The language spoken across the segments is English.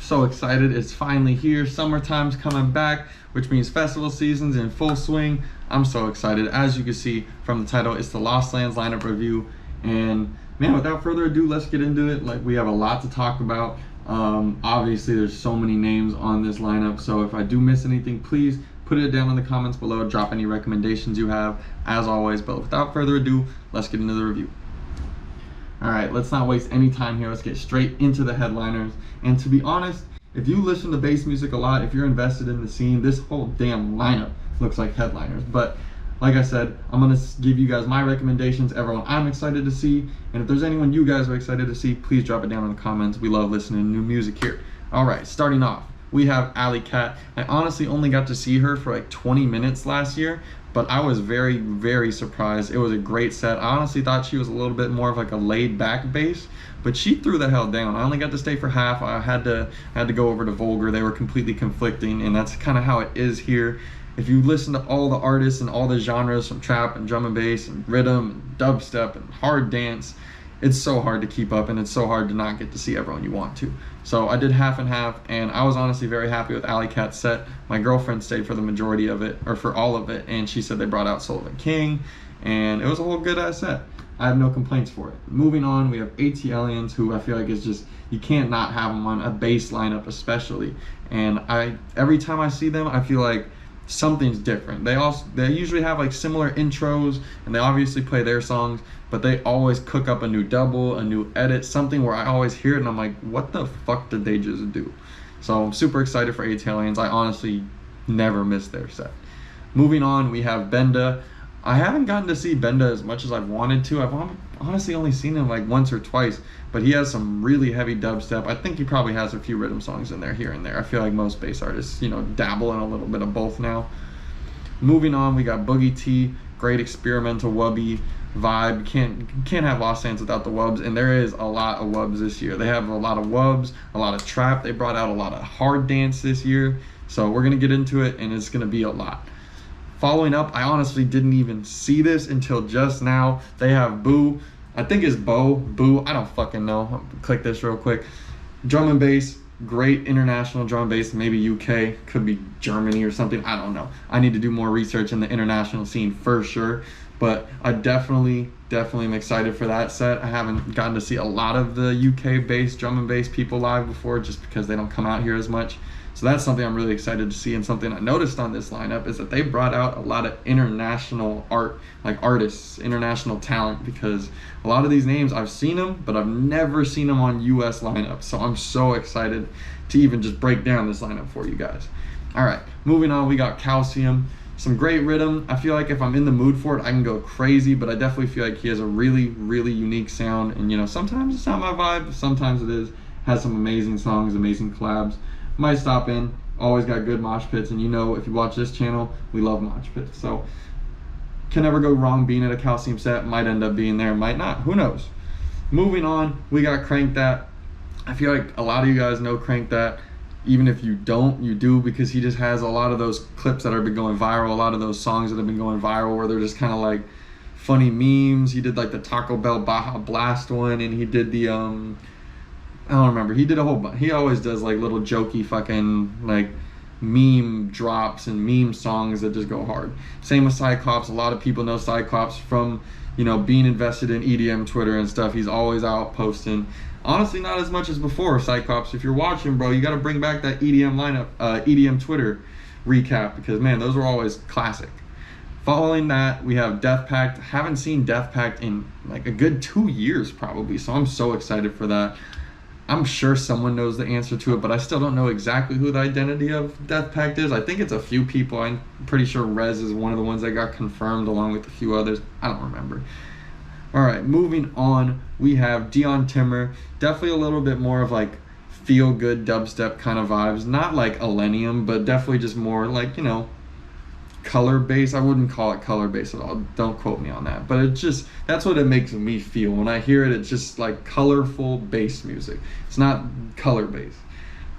So excited, it's finally here. Summertime's coming back, which means festival season's in full swing. I'm so excited. As you can see from the title, it's the Lost Lands lineup review. And man, without further ado, let's get into it. Like, we have a lot to talk about. Obviously there's so many names on this lineup, so if I do miss anything, please put it down in the comments below. Drop any recommendations you have, as always. But without further ado, let's get into the review. All right, let's not waste any time here. Let's get straight into the headliners. And to be honest, if you listen to bass music a lot, if you're invested in the scene, this whole damn lineup looks like headliners. But like I said, I'm gonna give you guys my recommendations, everyone I'm excited to see. And if there's anyone you guys are excited to see, please drop it down in the comments. We love listening to new music here. All right, starting off, we have Aly Cat. I honestly only got to see her for like 20 minutes last year, but I was very, very surprised. It was a great set. I honestly thought she was a little bit more of like a laid back bass, but she threw the hell down. I only got to stay for half. I had to go over to Vulgar. They were completely conflicting, and that's kind of how it is here. If you listen to all the artists and all the genres from trap and drum and bass and rhythm and dubstep and hard dance, it's so hard to keep up, and it's so hard to not get to see everyone you want to. So I did half and half, and I was honestly very happy with Aly Cat's set. My girlfriend stayed for the majority of it, or for all of it, and she said they brought out Sullivan King, and it was a whole good ass set. I have no complaints for it. Moving on, we have Atliens, who I feel like is just, you can't not have them on a bass lineup especially. And every time I see them, I feel like something's different. They usually have like similar intros, and they obviously play their songs, but they always cook up a new double, a new edit, something where I always hear it and I'm like, what the fuck did they just do? So I'm super excited for Atliens. I honestly never miss their set. Moving on, we have Benda. I haven't gotten to see Benda as much as I've wanted to. I've honestly only seen him like once or twice, but he has some really heavy dubstep. I think he probably has a few rhythm songs in there here and there. I feel like most bass artists, you know, dabble in a little bit of both now. Moving on, we got Boogie T, great experimental wubby vibe. Can't have Lost Lands without the wubs, and there is a lot of wubs this year. They have a lot of wubs, a lot of trap. They brought out a lot of hard dance this year, so we're gonna get into it, and it's gonna be a lot. Following up, I honestly didn't even see this until just now. They have Boo, I think it's Boo, I don't fucking know. I'll click this real quick. Drum and bass, great international drum and bass, maybe UK, could be Germany or something, I don't know. I need to do more research in the international scene for sure, but I definitely am excited for that set. I haven't gotten to see a lot of the UK based drum and bass people live before, just because they don't come out here as much. So that's something I'm really excited to see. And something I noticed on this lineup is that they brought out a lot of international artists, international talent, because a lot of these names, I've seen them, but I've never seen them on US lineups. So I'm so excited to even just break down this lineup for you guys. All right, moving on, we got Calcium. Some great rhythm. I feel like if I'm in the mood for it, I can go crazy, but I definitely feel like he has a really, really unique sound. And you know, sometimes it's not my vibe, sometimes it is. Has some amazing songs, amazing collabs. Might stop in. Always got good mosh pits, and you know, if you watch this channel, we love mosh pits. So can never go wrong being at a Calcium set. Might end up being there, might not, who knows. Moving on, we got Crank That. I feel like a lot of you guys know Crank That. Even if you don't, you do, because he just has a lot of those clips that have been going viral, a lot of those songs that have been going viral where they're just kind of like funny memes. He did like the Taco Bell Baja Blast one, and he did the I don't remember. He did a whole bunch. He always does like little jokey fucking like meme drops and meme songs that just go hard. Same with Cyclops. A lot of people know Cyclops from, you know, being invested in EDM Twitter and stuff. He's always out posting. Honestly, not as much as before, Cyclops. If you're watching, bro, you got to bring back that EDM lineup, EDM Twitter recap, because man, those were always classic. Following that, we have Deathpact. Haven't seen Deathpact in like a good 2 years probably, so I'm so excited for that. I'm sure someone knows the answer to it, but I still don't know exactly who the identity of Deathpact is. I think it's a few people. I'm pretty sure Rez is one of the ones that got confirmed along with a few others. I don't remember. All right, moving on, we have Dion Timmer. Definitely a little bit more of like feel-good dubstep kind of vibes. Not like Atliens, but definitely just more like, you know, color bass. I wouldn't call it color bass at all. Don't quote me on that. But it just, that's what it makes me feel. When I hear it, it's just like colorful bass music. It's not color bass.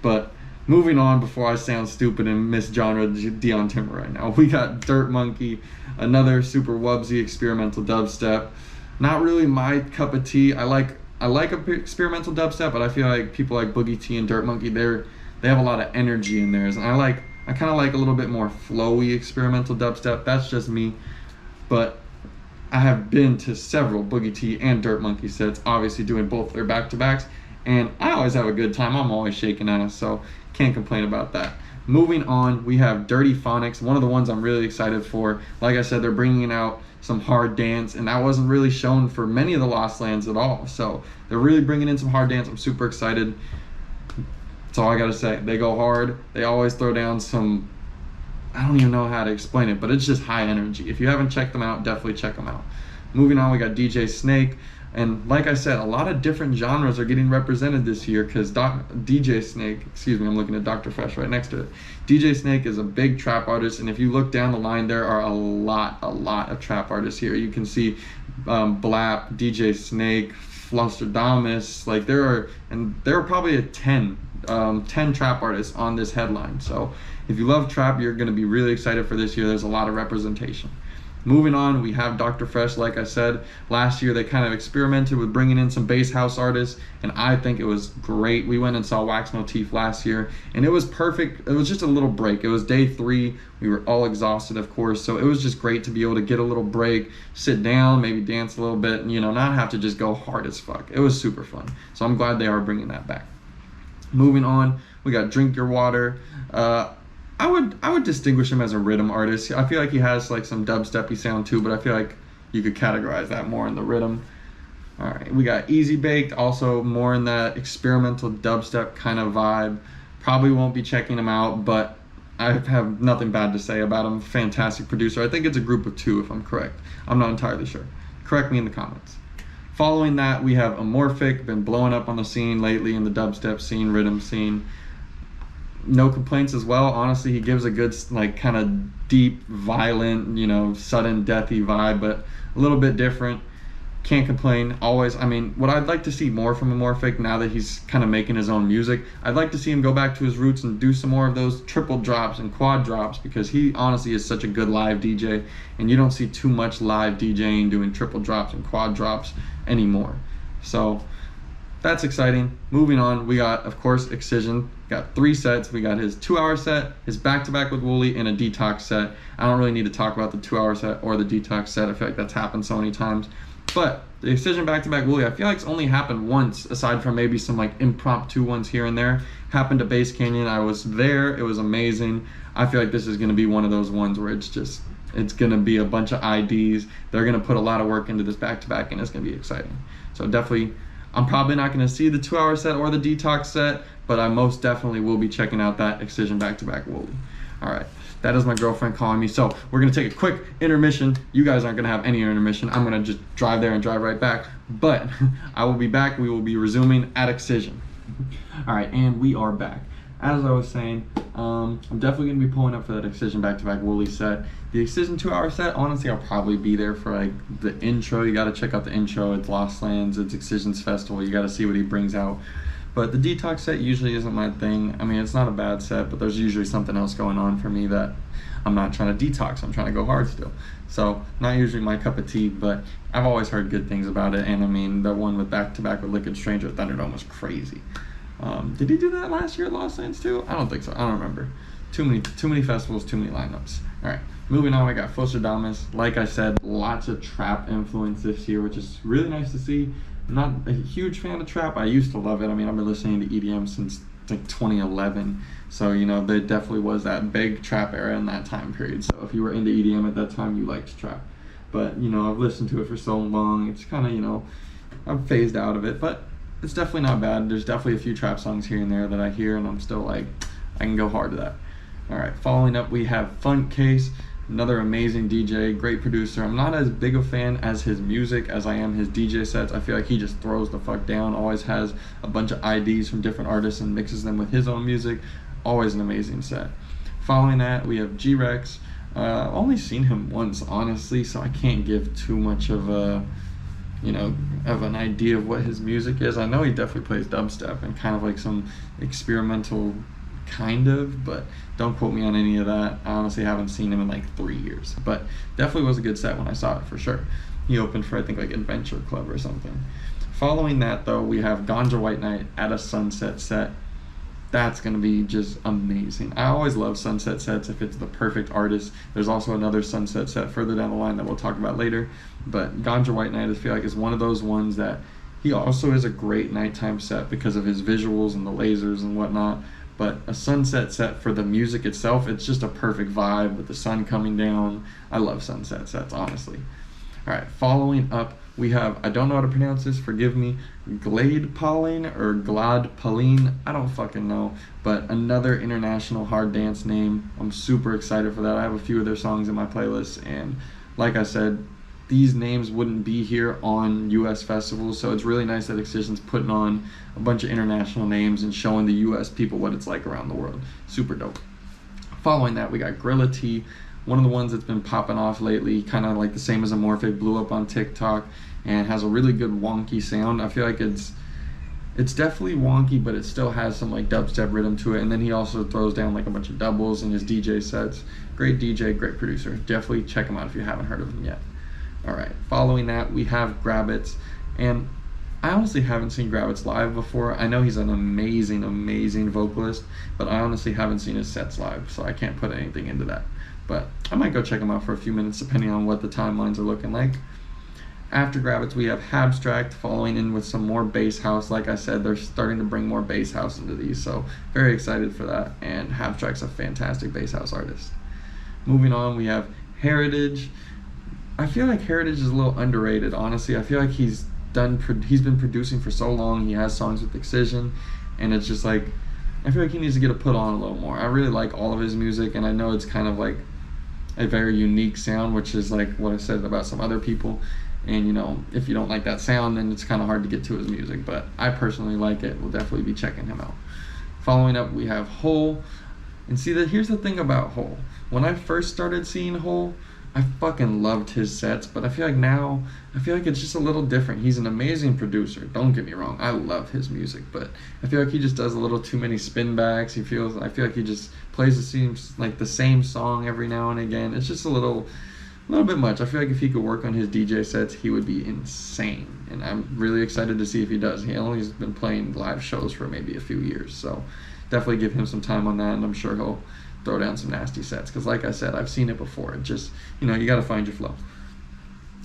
But moving on before I sound stupid and misgenre Dion Timmer right now, we got Dirt Monkey, another super wubsy experimental dubstep. Not really my cup of tea. I like I like experimental dubstep, but I feel like people like Boogie T and Dirt Monkey, they have a lot of energy in theirs, and I kind of like a little bit more flowy experimental dubstep. That's just me, but I have been to several Boogie T and Dirt Monkey sets, obviously doing both their back-to-backs, and I always have a good time. I'm always shaking ass, so can't complain about that. Moving on, we have Dirty Phonics, one of the ones I'm really excited for. Like I said, they're bringing out some hard dance, and that wasn't really shown for many of the Lost Lands at all. So they're really bringing in some hard dance. I'm super excited. That's all I gotta say. They go hard. They always throw down some, I don't even know how to explain it, but it's just high energy. If you haven't checked them out, definitely check them out. Moving on, we got DJ Snake. And like I said, a lot of different genres are getting represented this year because DJ Snake, excuse me, I'm looking at Dr. Fresh right next to it. DJ Snake is a big trap artist, and if you look down the line, there are a lot of trap artists here. You can see Blap, DJ Snake, Flunsterdamus, like there are probably 10 trap artists on this headline. So if you love trap, you're going to be really excited for this year. There's a lot of representation. Moving on, we have Dr. Fresh. Like I said, last year they kind of experimented with bringing in some bass house artists, and I think it was great. We went and saw Wax Motif last year, and it was perfect. It was just a little break. It was day 3. We were all exhausted, of course, so it was just great to be able to get a little break, sit down, maybe dance a little bit, and not have to just go hard as fuck. It was super fun. So I'm glad they are bringing that back. Moving on, we got Drink Your Water. I would distinguish him as a rhythm artist. I feel like he has like some dubsteppy sound too, but I feel like you could categorize that more in the rhythm. All right, we got Easy Baked, also more in that experimental dubstep kind of vibe. Probably won't be checking him out, but I have nothing bad to say about him. Fantastic producer. I think it's a group of 2 if I'm correct. I'm not entirely sure. Correct me in the comments. Following that, we have Amorphic, been blowing up on the scene lately in the dubstep scene, rhythm scene. No complaints as well. Honestly, he gives a good, like, kind of deep, violent, sudden, deathy vibe, but a little bit different. Can't complain. Always, I mean, what I'd like to see more from Amorphic now that he's kind of making his own music, I'd like to see him go back to his roots and do some more of those triple drops and quad drops, because he honestly is such a good live DJ, and you don't see too much live DJing doing triple drops and quad drops anymore. So that's exciting. Moving on, we got, of course, Excision. Got 3 sets. We got his 2-hour set, his back-to-back with Wooly, and a detox set. I don't really need to talk about the 2-hour set or the detox set. I feel like that's happened so many times. But the Excision back-to-back Wooly, I feel like it's only happened once, aside from maybe some like impromptu ones here and there. Happened to Base Canyon. I was there. It was amazing. I feel like this is going to be one of those ones where it's going to be a bunch of IDs. They're going to put a lot of work into this back-to-back, and it's going to be exciting. So definitely, I'm probably not going to see the 2-hour set or the detox set, but I most definitely will be checking out that Excision back-to-back Wooly. All right, that is my girlfriend calling me. So we're going to take a quick intermission. You guys aren't going to have any intermission. I'm going to just drive there and drive right back. But I will be back. We will be resuming at Excision. All right, and we are back. As I was saying, I'm definitely going to be pulling up for that Excision back-to-back Wooly set. The Excision 2-hour set, honestly, I'll probably be there for like the intro. You got to check out the intro. It's Lost Lands. It's Excision's festival. You got to see what he brings out. But the detox set usually isn't my thing. I mean, it's not a bad set, but there's usually something else going on for me that I'm not trying to detox. I'm trying to go hard still. So not usually my cup of tea, but I've always heard good things about it. And I mean, the one with back-to-back with Liquid Stranger at Thunderdome was crazy. Did he do that last year at Lost Lands too? I don't think so. I don't remember. Too many festivals, too many lineups. All right, moving on, we got Flunsterdamus. Like I said, lots of trap influence this year, which is really nice to see. I'm not a huge fan of trap. I used to love it. I mean, I've been listening to EDM since like 2011. So, there definitely was that big trap era in that time period. So if you were into EDM at that time, you liked trap. But, I've listened to it for so long. It's kind of, I've phased out of it. But it's definitely not bad. There's definitely a few trap songs here and there that I hear, and I'm still like, I can go hard to that. All right, following up, we have Funtcase. Another amazing DJ, great producer. I'm not as big a fan as his music as I am his DJ sets. I feel like he just throws the fuck down, always has a bunch of IDs from different artists and mixes them with his own music. Always an amazing set. Following that, we have G-Rex. I've only seen him once, honestly, so I can't give too much of a, of an idea of what his music is. I know he definitely plays dubstep and kind of like some experimental kind of, but don't quote me on any of that. I honestly haven't seen him in like 3 years, but definitely was a good set when I saw it for sure. He opened for, I think, like Adventure Club or something. Following that though, we have Ganja White Night at a sunset set. That's going to be just amazing. I always love sunset sets if it's the perfect artist. There's also another sunset set further down the line that we'll talk about later. But Ganja White Night, I feel like, is one of those ones that he also is a great nighttime set because of his visuals and the lasers and whatnot. But a sunset set for the music itself, it's just a perfect vibe with the sun coming down. I love sunset sets, honestly. All right, following up, we have, I don't know how to pronounce this, forgive me, Glade Pauline or Glad Pauline, I don't fucking know, but another international hard dance name. I'm super excited for that. I have a few of their songs in my playlist, and like I said, these names wouldn't be here on US festivals, so it's really nice that Excision's putting on a bunch of international names and showing the US people what it's like around the world. Super dope. Following that, we got Gorilla T, one of the ones that's been popping off lately, kind of like the same as Amorphic, blew up on TikTok and has a really good wonky sound. I feel like it's definitely wonky, but it still has some like dubstep rhythm to it. And then he also throws down like a bunch of doubles in his DJ sets. Great DJ, great producer. Definitely check him out if you haven't heard of him yet. All right, following that, we have Grabbits, and I honestly haven't seen Grabbits live before. I know he's an amazing, amazing vocalist, but I honestly haven't seen his sets live, so I can't put anything into that. But I might go check him out for a few minutes, depending on what the timelines are looking like. After Grabbits, we have Habstract, following in with some more bass house. Like I said, they're starting to bring more bass house into these, so very excited for that, and Habstract's a fantastic bass house artist. Moving on, we have Heritage. I feel like Heritage is a little underrated, honestly. I feel like he's been producing for so long. He has songs with Excision, and it's just like, I feel like he needs to get a put on a little more. I really like all of his music, and I know it's kind of like a very unique sound, which is like what I said about some other people. And you know, if you don't like that sound, then it's kind of hard to get to his music, but I personally like it. We'll definitely be checking him out. Following up, we have Hole. And see, here's the thing about Hole. When I first started seeing Hole, I fucking loved his sets, but I feel like now, I feel like it's just a little different. He's an amazing producer, don't get me wrong. I love his music, but I feel like he just does a little too many spin backs. I feel like he just plays the same song every now and again. It's just a little bit much. I feel like if he could work on his DJ sets, he would be insane, and I'm really excited to see if he does. He only has been playing live shows for maybe a few years, so definitely give him some time on that, and I'm sure he'll throw down some nasty sets, because like I said, I've seen it before. It just, you know, you got to find your flow.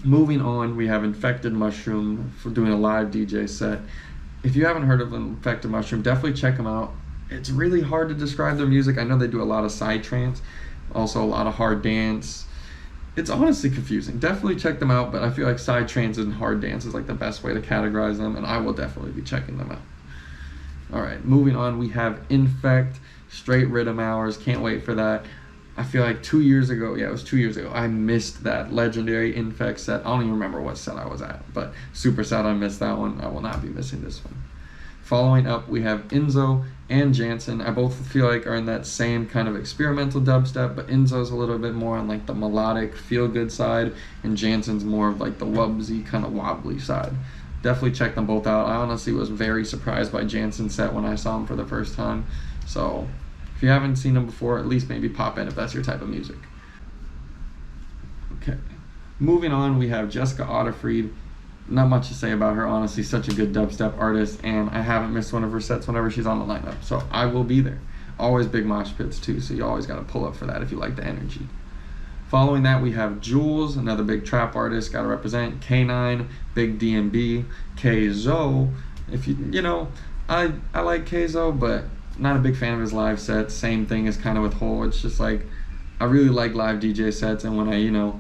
Moving on, we have Infected Mushroom for doing a live DJ set. If you haven't heard of Infected Mushroom, definitely check them out. It's really hard to describe their music. I know they do a lot of psytrance, also a lot of hard dance. It's honestly confusing. Definitely check them out, but I feel like psytrance and hard dance is like the best way to categorize them, and I will definitely be checking them out. All right, moving on, we have Infect, straight rhythm hours. Can't wait for that. I feel like 2 years ago, yeah, it was 2 years ago, I missed that legendary Infect set. I don't even remember what set I was at, but super sad I missed that one. I will not be missing this one. Following up, we have Enzo and Jansen. I both feel like are in that same kind of experimental dubstep, but Enzo's a little bit more on like the melodic, feel-good side, and Jansen's more of like the wubsy, kind of wobbly side. Definitely check them both out. I honestly was very surprised by Jansen's set when I saw him for the first time. So if you haven't seen them before, at least maybe pop in if that's your type of music. Okay. Moving on, we have Jessica Otterfried. Not much to say about her, honestly. Such a good dubstep artist, and I haven't missed one of her sets whenever she's on the lineup. So I will be there. Always big mosh pits too, so you always got to pull up for that if you like the energy. Following that, we have Jules, another big trap artist, got to represent. K9, big DMB, K-Zo. If you know, I like K-Zo, but not a big fan of his live sets. Same thing as kind of with Hole. It's just like, I really like live DJ sets, and when I, you know,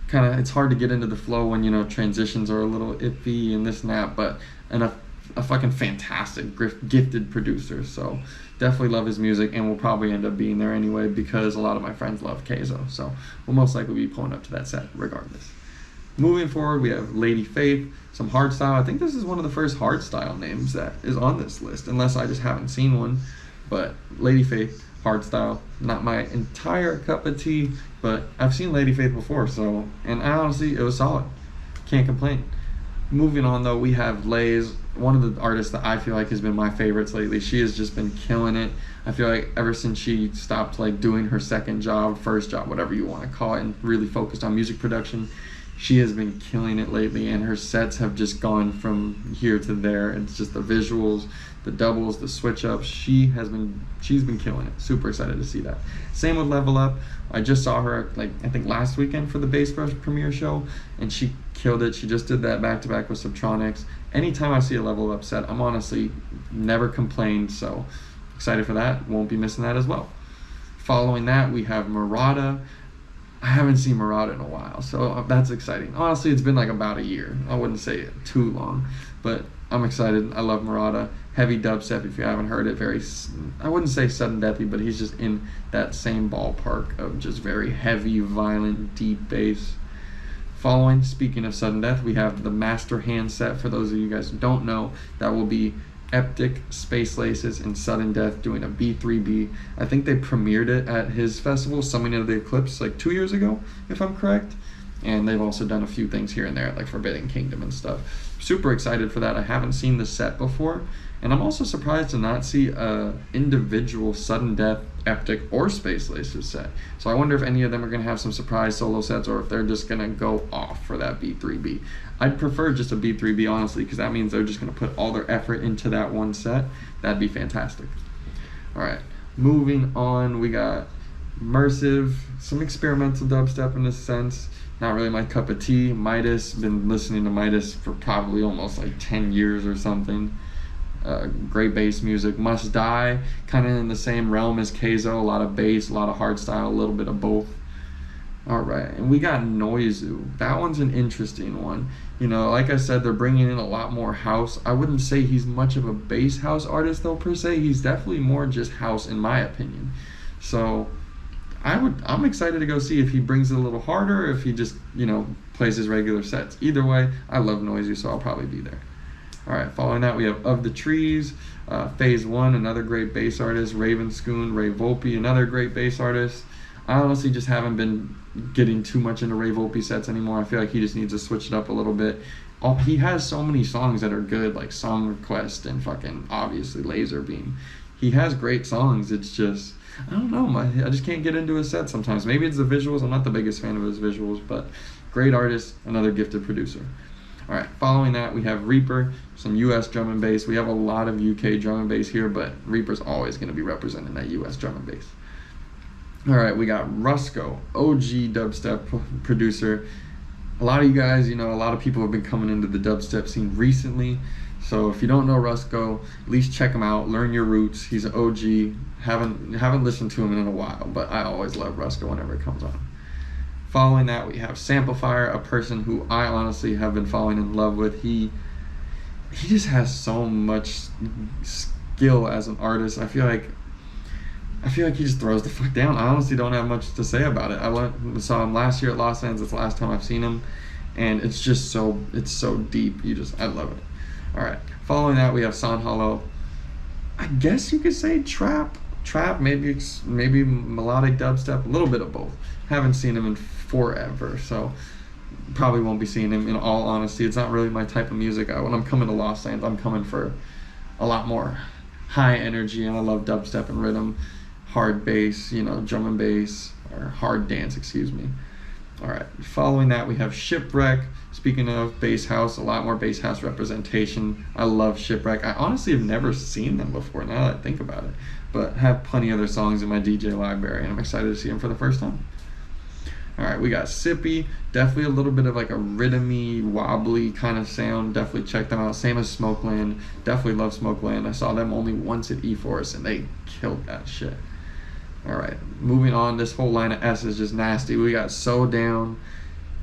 it's hard to get into the flow when, you know, transitions are a little iffy and this and that, but a fucking fantastic, gifted producer. So definitely love his music, and we'll probably end up being there anyway because a lot of my friends love K-Zo. So we'll most likely be pulling up to that set regardless. Moving forward, we have Lady Faith, some hardstyle. I think this is one of the first hardstyle names that is on this list, unless I just haven't seen one. But Lady Faith, hardstyle, not my entire cup of tea, but I've seen Lady Faith before, so, and honestly, it was solid. Can't complain. Moving on though, we have Lays, one of the artists that I feel like has been my favorites lately. She has just been killing it. I feel like ever since she stopped like doing her second job, first job, whatever you want to call it, and really focused on music production, She has been killing it lately, and her sets have just gone from here to there. It's just the visuals, the doubles, the switch ups. She's been killing it. Super excited to see that. Same with Level Up. I just saw her like I think last weekend for the Bass Brush premiere show, and she killed it. She just did that back to back with Subtronics. Anytime I see a Level Up set, I'm honestly never complained. So excited for that. Won't be missing that as well. Following that, we have Murata. I haven't seen Murata in a while, so that's exciting. Honestly, it's been like about a year. I wouldn't say it too long, but I'm excited. I love Murata. Heavy dubstep, if you haven't heard it. I wouldn't say sudden deathy, but he's just in that same ballpark of just very heavy, violent, deep bass. Following, speaking of sudden death, we have the Master Hand set. For those of you guys who don't know, that will be Eptic, Space Laces, and Sudden Death doing a B3B. I think they premiered it at his festival, Summoning of the Eclipse, like 2 years ago, if I'm correct. And they've also done a few things here and there, like Forbidden Kingdom and stuff. Super excited for that. I haven't seen the set before, and I'm also surprised to not see a individual Sudden Death, Eptic, or Space Laces set. So I wonder if any of them are going to have some surprise solo sets, or if they're just going to go off for that B3B. I'd prefer just a B3B, honestly, because that means they're just going to put all their effort into that one set. That'd be fantastic. All right, moving on, we got Immersive, some experimental dubstep in a sense. Not really my cup of tea. Midas, been listening to Midas for probably almost like 10 years or something. Great bass music. Must Die, kind of in the same realm as Keizo. A lot of bass, a lot of hardstyle, a little bit of both. All right, and we got Noizu. That one's an interesting one. You know, like I said, they're bringing in a lot more house. I wouldn't say he's much of a bass house artist though per se. He's definitely more just house in my opinion. So I'm excited to go see if he brings it a little harder, or if he just, you know, plays his regular sets. Either way, I love Noizu, so I'll probably be there. All right, following that, we have Of the Trees, Phase 1, another great bass artist, Ravenscoon, Ray Volpe, another great bass artist. I honestly just haven't been getting too much into Ray Volpe sets anymore. I feel like he just needs to switch it up a little bit. He has so many songs that are good, like Song Request and fucking, obviously, Laser Beam. He has great songs, it's just, I don't know, I just can't get into his set sometimes. Maybe it's the visuals. I'm not the biggest fan of his visuals, but great artist, another gifted producer. All right, following that, we have Reaper, some U.S. drum and bass. We have a lot of U.K. drum and bass here, but Reaper's always going to be representing that U.S. drum and bass. All right, we got Rusko, OG dubstep producer. A lot of you guys, you know, a lot of people have been coming into the dubstep scene recently. So if you don't know Rusko, at least check him out. Learn your roots. He's an OG. Haven't listened to him in a while, but I always love Rusko whenever it comes on. Following that, we have Samplifier, a person who I honestly have been falling in love with. He just has so much skill as an artist. I feel like he just throws the fuck down. I honestly don't have much to say about it. I saw him last year at Los Angeles. It's the last time I've seen him, and it's just so deep. I love it. All right. Following that, we have San Hollow. I guess you could say trap, maybe melodic dubstep, a little bit of both. Haven't seen him in forever, so probably won't be seeing him. In all honesty, it's not really my type of music. When I'm coming to Los Angeles, I'm coming for a lot more high energy, and I love dubstep and rhythm, hard bass, you know, drum and bass, or hard dance, excuse me. All right, following that, we have Shipwreck. Speaking of bass house, a lot more bass house representation. I love Shipwreck. I honestly have never seen them before, now that I think about it, but have plenty of their songs in my DJ library, and I'm excited to see them for the first time. All right, we got Sippy. Definitely a little bit of like a rhythmy, wobbly kind of sound. Definitely check them out. Same as Smokeland. Definitely love Smokeland. I saw them only once at E-Force, and they killed that shit. All right, moving on. This whole line of S is just nasty. We got So Down.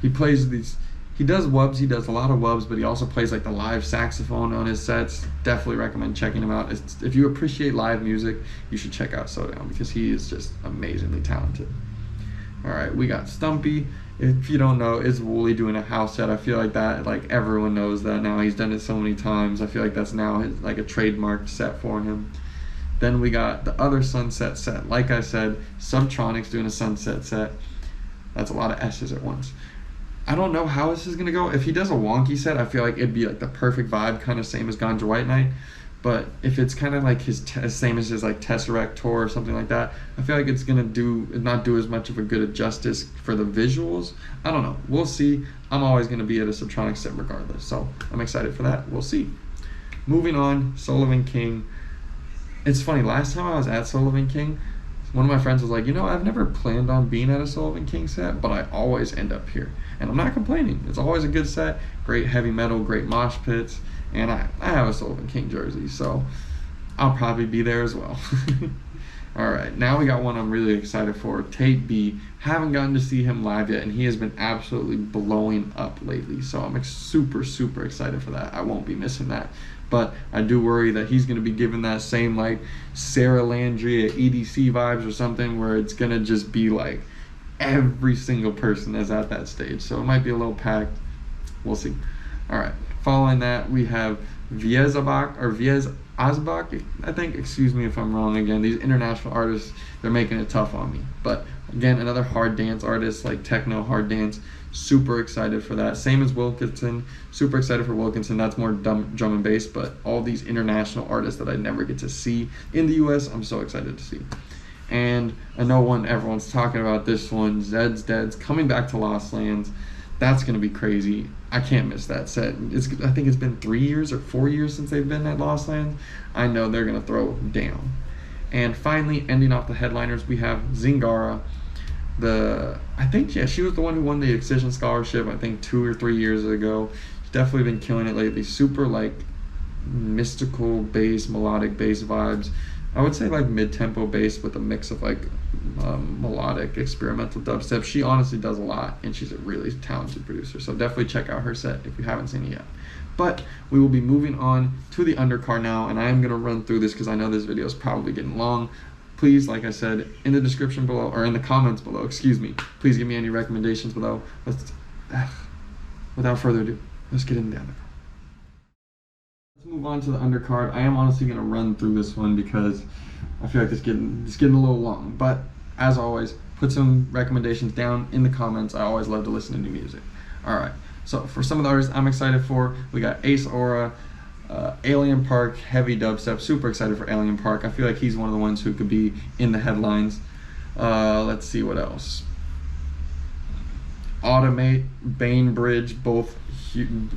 He plays these. He does wubs. He does a lot of wubs, but he also plays like the live saxophone on his sets. Definitely recommend checking him out. If you appreciate live music, you should check out So Down, because he is just amazingly talented. All right, we got Stumpy. If you don't know, it's Wooly doing a house set. I feel like that, like everyone knows that now. He's done it so many times. I feel like that's now like a trademarked set for him. Then we got the other Sunset set. Like I said, Subtronics doing a Sunset set. That's a lot of S's at once. I don't know how this is gonna go. If he does a wonky set, I feel like it'd be like the perfect vibe, kind of same as Ganja White Night. But if it's kind of like his same as his like Tesseract tour or something like that, I feel like it's gonna not do as much of a good justice for the visuals. I don't know. We'll see. I'm always gonna be at a Subtronic set regardless, so I'm excited for that. We'll see. Moving on, Sullivan King. It's funny. Last time I was at Sullivan King, one of my friends was like, I've never planned on being at a Sullivan King set, but I always end up here, and I'm not complaining. It's always a good set. Great heavy metal, great mosh pits. And I have a Sullivan King jersey, so I'll probably be there as well. All right, now we got one I'm really excited for, Tate B. Haven't gotten to see him live yet, and he has been absolutely blowing up lately. So I'm super, super excited for that. I won't be missing that. But I do worry that he's going to be giving that same like Sarah Landry at EDC vibes or something, where it's going to just be like every single person that's at that stage. So it might be a little packed. We'll see. All right. Following that, we have Viez Azbak, I think. Excuse me if I'm wrong again. These international artists, they're making it tough on me. But again, another hard dance artist, like techno hard dance. Super excited for that. Same as Wilkinson. Super excited for Wilkinson. That's more drum and bass. But all these international artists that I never get to see in the US, I'm so excited to see. And I know one everyone's talking about this one, Zed's Dead's coming back to Lost Lands. That's going to be crazy. I can't miss that set. I think it's been 3 years or 4 years since they've been at Lost Lands. I know they're going to throw down. And finally, ending off the headliners, we have Zingara. She was the one who won the Excision Scholarship, I think 2 or 3 years ago. She's definitely been killing it lately. Super like mystical bass, melodic bass vibes. I would say like mid-tempo bass with a mix of like melodic experimental dubstep. She honestly does a lot, and she's a really talented producer, so definitely check out her set if you haven't seen it yet. But we will be moving on to the undercard now, and I am going to run through this because I know this video is probably getting long. Please, like I said, in the description below, or in the comments below, excuse me, please give me any recommendations below. Without further ado, let's get into the undercard. Move on to the undercard. I am honestly going to run through this one because I feel like it's getting a little long. But as always, put some recommendations down in the comments. I always love to listen to new music. All right. So for some of the artists I'm excited for, we got Ace Aura, Alien Park, heavy dubstep. Super excited for Alien Park. I feel like he's one of the ones who could be in the headlines. Let's see what else. Automate, Bainbridge, both.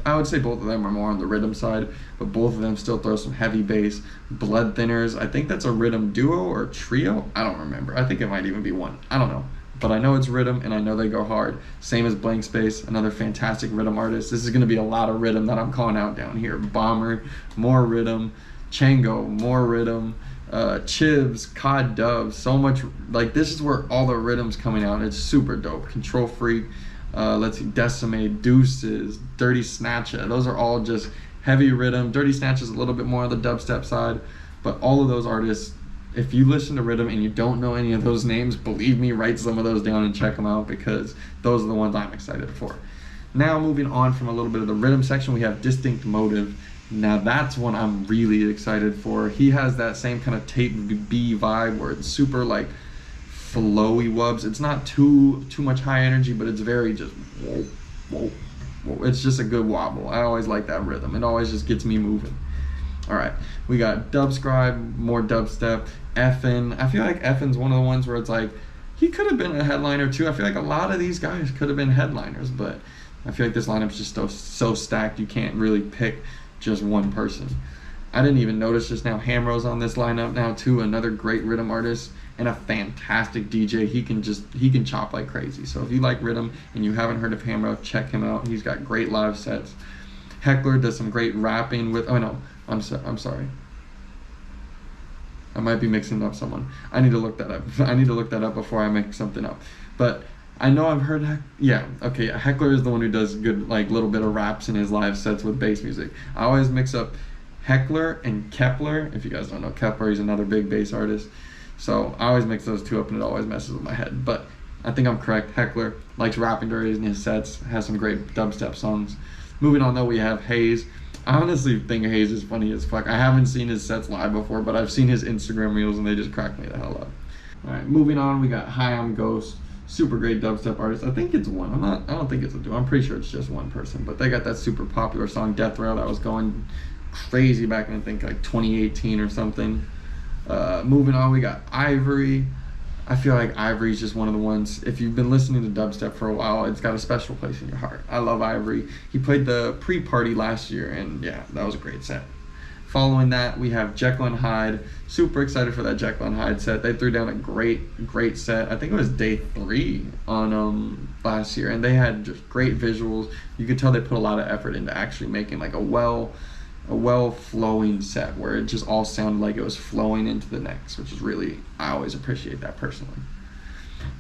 I would say both of them are more on the rhythm side, but both of them still throw some heavy bass. Blood Thinners, I think that's a rhythm duo or trio. I don't remember. I think it might even be one. I don't know. But I know it's rhythm, and I know they go hard. Same as Blank Space, another fantastic rhythm artist. This is going to be a lot of rhythm that I'm calling out down here. Bomber, more rhythm. Chango, more rhythm. Chibs, Cod Dove, so much. Like, this is where all the rhythm's coming out. It's super dope. Control Freak. Let's see, Decimate, Deuces, Dirty Snatcha. Those are all just heavy rhythm. Dirty Snatcha is a little bit more on the dubstep side, but all of those artists, if you listen to rhythm and you don't know any of those names, believe me, write some of those down and check them out, because those are the ones I'm excited for. Now, moving on from a little bit of the rhythm section, we have Distinct Motive. Now that's one I'm really excited for. He has that same kind of Tape B vibe where it's super like flowy wubs. It's not too much high energy, but it's very just whoa, whoa, whoa. It's just a good wobble. I always like that rhythm. It always just gets me moving. All right, we got Dubscribe, more dubstep. Effin. I feel like Effin's one of the ones where it's like he could have been a headliner too. I feel like a lot of these guys could have been headliners, but I feel like this lineup's just so stacked you can't really pick just one person. I didn't even notice just now Hamro's on this lineup now too, another great rhythm artist and a fantastic DJ. He can chop like crazy. So if you like rhythm and you haven't heard of Hamro, check him out. He's got great live sets. Heckler does some great rapping with, oh no, I'm sorry. I might be mixing up someone. I need to look that up. I need to look that up before I make something up. But I know I've heard, Heckler is the one who does good, like, little bit of raps in his live sets with bass music. I always mix up Heckler and Kepler. If you guys don't know Kepler, he's another big bass artist. So I always mix those two up and it always messes with my head. But I think I'm correct. Heckler likes rapping during his sets, has some great dubstep songs. Moving on though, we have Hayes. I honestly think Hayes is funny as fuck. I haven't seen his sets live before, but I've seen his Instagram reels and they just crack me the hell up. Alright, moving on, we got High on Ghost. Super great dubstep artist. I think it's one. I don't think it's a duo. I'm pretty sure it's just one person. But they got that super popular song Death Rail that was going crazy back in, I think, like 2018 or something. Moving on, we got Ivory. I feel like Ivory is just one of the ones, if you've been listening to dubstep for a while, it's got a special place in your heart. I love Ivory. He played the pre-party last year, and yeah, that was a great set. Following that, we have Jekyll and Hyde. Super excited for that Jekyll and Hyde set. They threw down a great set. I think it was day 3 on last year, and they had just great visuals. You could tell they put a lot of effort into actually making like a well-flowing set where it just all sounded like it was flowing into the next, which is really, I always appreciate that personally.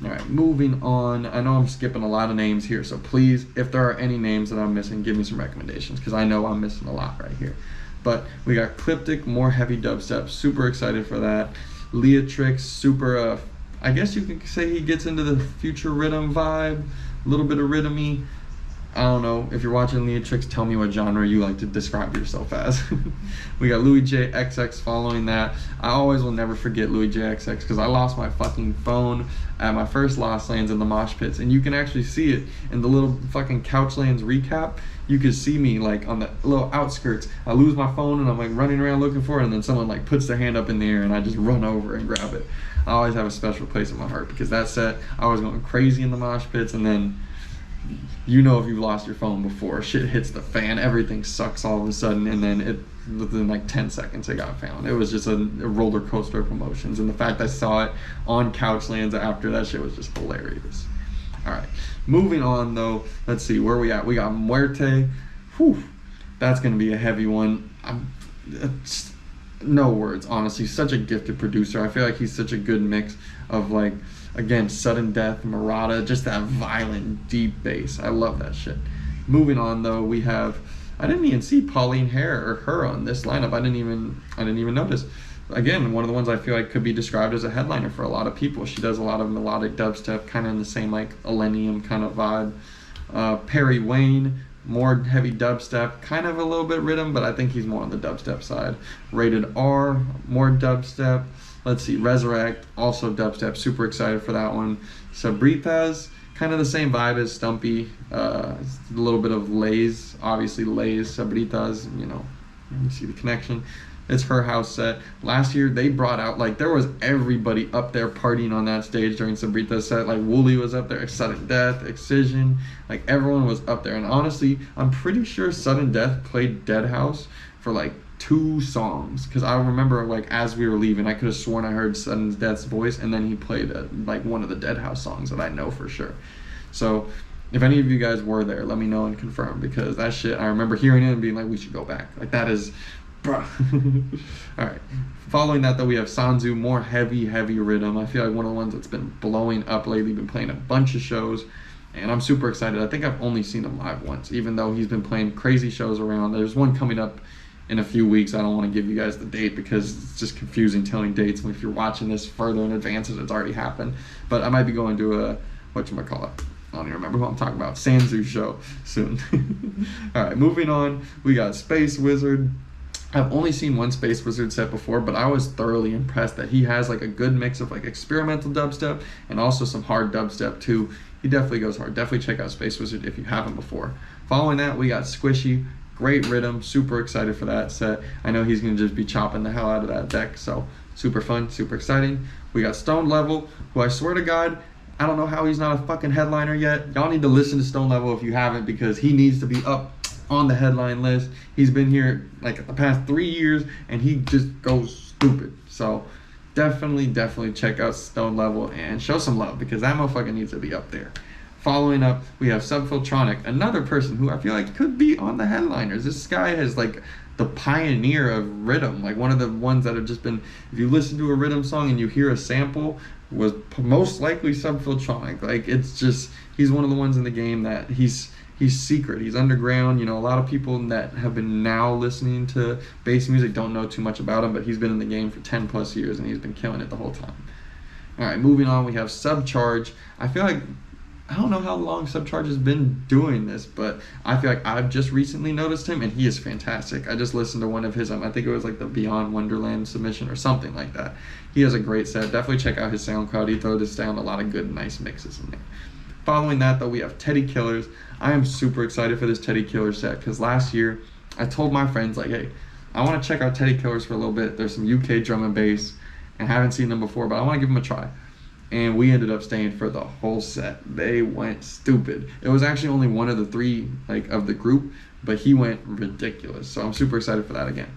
All right, moving on. I know I'm skipping a lot of names here, so please, if there are any names that I'm missing, give me some recommendations, because I know I'm missing a lot right here. But we got Cliptic, more heavy dubstep. Super excited for that. Leatrix, super, I guess you could say he gets into the future rhythm vibe, a little bit of rhythmy. I don't know, if you're watching Leatrix, tell me what genre you like to describe yourself as. We got Louis J XX following that. I always will never forget Louis J XX because I lost my fucking phone at my first Lost Lands in the mosh pits, and you can actually see it in the little fucking Couchlands recap. You could see me like on the little outskirts. I lose my phone and I'm like running around looking for it, and then someone like puts their hand up in the air and I just run over and grab it. I always have a special place in my heart because that set, I was going crazy in the mosh pits, and then you know, if you've lost your phone before, shit hits the fan, everything sucks all of a sudden, and then within like 10 seconds it got found. It was just a roller coaster of emotions, and the fact I saw it on Couchlands after, that shit was just hilarious. All right, moving on though, let's see, where we at? We got Muerte. Whew, that's gonna be a heavy one. No words, honestly. Such a gifted producer. I feel like he's such a good mix of, like, again, sudden death, Murata, just that violent, deep bass. I love that shit. Moving on though, we have, I didn't even see Pauline Hare or her on this lineup. I didn't even notice. Again, one of the ones I feel like could be described as a headliner for a lot of people. She does a lot of melodic dubstep, kind of in the same like Millennium kind of vibe. Perry Wayne, more heavy dubstep, kind of a little bit rhythm, but I think he's more on the dubstep side. Rated R, more dubstep. Let's see, Resurrect, also dubstep, super excited for that one. Sabritas, kind of the same vibe as Stumpy, a little bit of Lays, obviously Lays, Sabritas, you know, you see the connection. It's her house set. Last year, they brought out, like, there was everybody up there partying on that stage during Sabrita's set. Like, Wooly was up there, Sudden Death, Excision, like, everyone was up there. And honestly, I'm pretty sure Sudden Death played Dead House for, like, 2 songs. Because I remember, like, as we were leaving, I could have sworn I heard Sudden Death's voice, and then he played, like, one of the Dead House songs that I know for sure. So, if any of you guys were there, let me know and confirm, because that shit, I remember hearing it and being like, we should go back. Like, that is... Bruh. Alright, following that though, we have Sanzu, more heavy rhythm. I feel like one of the ones that's been blowing up lately, been playing a bunch of shows, and I'm super excited. I think I've only seen him live once, even though he's been playing crazy shows around. There's one coming up in a few weeks. I don't want to give you guys the date because it's just confusing telling dates if you're watching this further in advance as it's already happened. But I might be going to a, whatchamacallit, I don't even remember who I'm talking about, Sanzu show soon. Alright, moving on, we got Space Wizard. I've only seen one Space Wizard set before, but I was thoroughly impressed that he has like a good mix of like experimental dubstep and also some hard dubstep too. He definitely goes hard. Definitely check out Space Wizard if you haven't before. Following that, we got Squishy. Great rhythm. Super excited for that set. I know he's going to just be chopping the hell out of that deck, so super fun, super exciting. We got Stone Level, who I swear to God, I don't know how he's not a fucking headliner yet. Y'all need to listen to Stone Level if you haven't, because he needs to be up on the headline list. He's been here like the past 3 years and he just goes stupid. So definitely check out Stone Level and show some love, because that motherfucker needs to be up there. Following up, we have Subfiltronic, another person who I feel like could be on the headliners. This guy is like the pioneer of rhythm, like one of the ones that have just been, if you listen to a rhythm song and you hear a sample, was most likely Subfiltronic. Like, it's just, he's one of the ones in the game that he's secret, he's underground. You know, a lot of people that have been now listening to bass music don't know too much about him, but he's been in the game for 10 plus years and he's been killing it the whole time. Alright, moving on, we have Subcharge. I feel like, I don't know how long Subcharge has been doing this, but I feel like I've just recently noticed him and he is fantastic. I just listened to one of his, I think it was like the Beyond Wonderland submission or something like that. He has a great set. Definitely check out his SoundCloud. He throws down a lot of good, nice mixes in there. Following that though, we have Teddy Killers. I am super excited for this Teddy Killer set, because last year I told my friends, like, hey, I want to check out Teddy Killers for a little bit. There's some UK drum and bass, and I haven't seen them before, but I want to give them a try. And we ended up staying for the whole set. They went stupid. It was actually only one of the three of the group, but he went ridiculous. So I'm super excited for that again.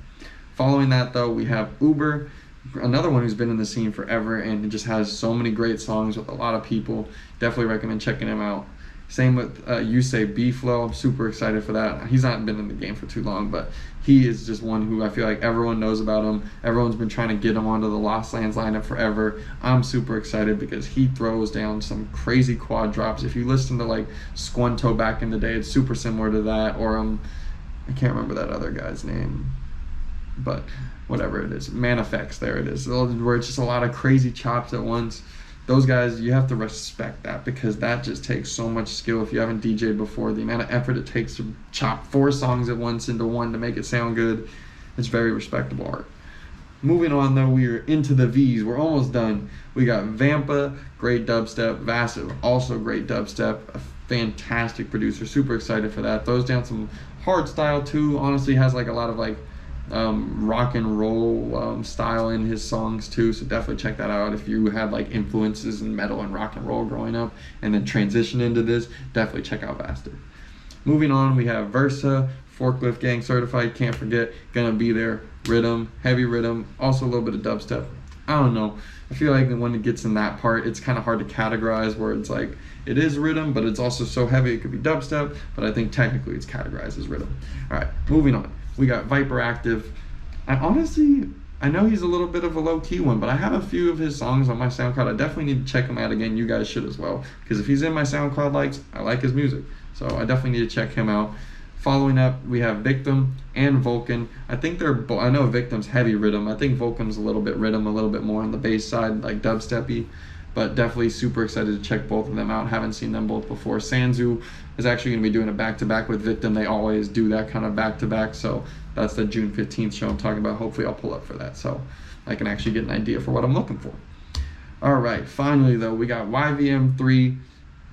Following that though, we have Uber, another one who's been in the scene forever and just has so many great songs with a lot of people. Definitely recommend checking him out. Same with You Say B-Flow. I'm super excited for that. He's not been in the game for too long, but he is just one who I feel like everyone knows about him. Everyone's been trying to get him onto the Lost Lands lineup forever. I'm super excited because he throws down some crazy quad drops. If you listen to like Squunto back in the day, it's super similar to that. Or I can't remember that other guy's name, but whatever it is, Manifex, there it is, where it's just a lot of crazy chops at once. Those guys, you have to respect that because that just takes so much skill. If you haven't DJed before, the amount of effort it takes to chop 4 songs at once into one to make it sound good, it's very respectable art. Moving on though, we are into the V's. We're almost done. We got Vampa, great dubstep. Vassive, also great dubstep. A fantastic producer. Super excited for that. Throws down some hard style too. Honestly, has like a lot of like rock and roll style in his songs too, so definitely check that out. If you had like influences in metal and rock and roll growing up and then transition into this, definitely check out Vassive. Moving on, we have Versa, Forklift Gang certified, can't forget, Gonna Be There, rhythm, heavy rhythm, also a little bit of dubstep. I don't know, I feel like when it gets in that part, it's kind of hard to categorize, where it's like it is rhythm but it's also so heavy it could be dubstep, but I think technically it's categorized as rhythm. All right, moving on. We got Viper Active. I know he's a little bit of a low-key one, but I have a few of his songs on my SoundCloud. I definitely need to check him out again. You guys should as well, because if he's in my SoundCloud likes, I like his music. So I definitely need to check him out. Following up, we have Victim and Vulcan. I think they're both, I know Victim's heavy rhythm. I think Vulcan's a little bit rhythm, a little bit more on the bass side, like dubsteppy. But definitely super excited to check both of them out. Haven't seen them both before. Sanzu is actually going to be doing a back-to-back with Victim. They always do that kind of back-to-back. So that's the June 15th show I'm talking about. Hopefully I'll pull up for that so I can actually get an idea for what I'm looking for. All right, finally though, we got YVM3.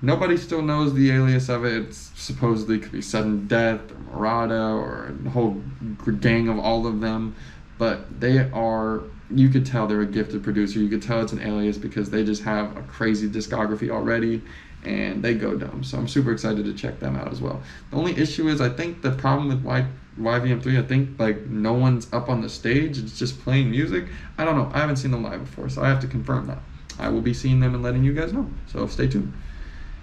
Nobody still knows the alias of it. It's supposedly could be Sudden Death or Murata or a whole gang of all of them. But they are, you could tell they're a gifted producer. You could tell it's an alias because they just have a crazy discography already and they go dumb. So I'm super excited to check them out as well. The only issue is I think the problem with YVM3, I think like no one's up on the stage. It's just playing music. I don't know. I haven't seen them live before, so I have to confirm that. I will be seeing them and letting you guys know. So stay tuned.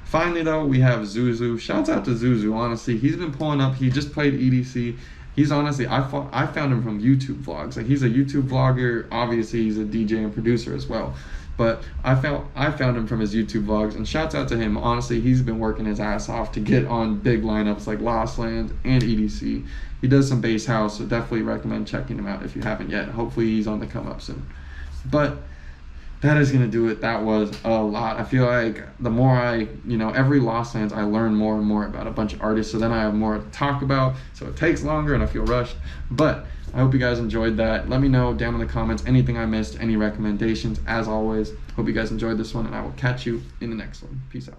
Finally though, we have Zuzu. Shouts out to Zuzu, honestly. He's been pulling up. He just played EDC. He's honestly, I found him from YouTube vlogs. Like he's a YouTube vlogger. Obviously, he's a DJ and producer as well. But I found him from his YouTube vlogs, and shouts out to him. Honestly, he's been working his ass off to get on big lineups like Lost Lands and EDC. He does some bass house, so definitely recommend checking him out if you haven't yet. Hopefully, he's on the come up soon. But that is gonna do it. That was a lot. I feel like the more every Lost Lands, I learn more and more about a bunch of artists, so then I have more to talk about, so it takes longer and I feel rushed. But I hope you guys enjoyed that. Let me know down in the comments anything I missed, any recommendations. As always, hope you guys enjoyed this one, and I will catch you in the next one. Peace out.